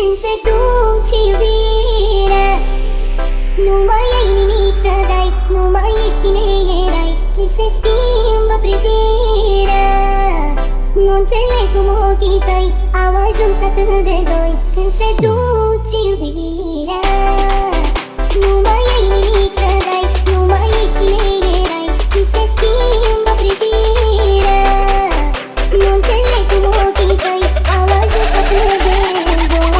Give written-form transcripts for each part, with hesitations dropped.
când se duce iubirea. Nu mai ai nimic să dai, nu mai ești cine erai. Ți se schimbă privirea. Nu înțeleg cum ochii tăi au ajuns atât de doi. Când se duce iubirea. Nu mai ai nimic să dai, nu mai ești cine erai. Ți se schimbă privirea. Nu înțeleg cum ochii tăi au ajuns atât de doi.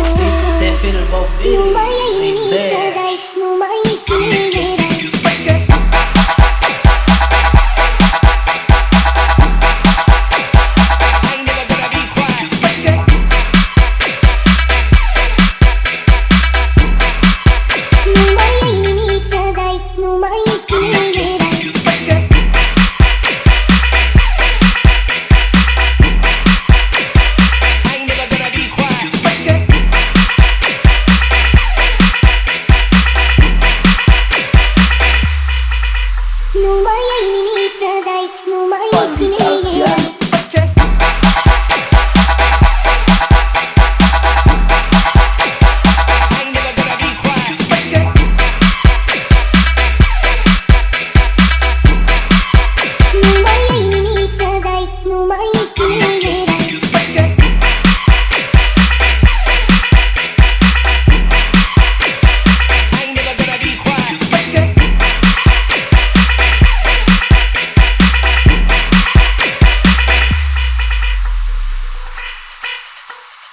Nu mai ai nimic să dai, nu mai ești cine erai. Nu mai ai nimic să dai, nu mai ești cine erai. Nu mai ai nimic să dai, nu mai ești cine erai.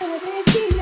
I'm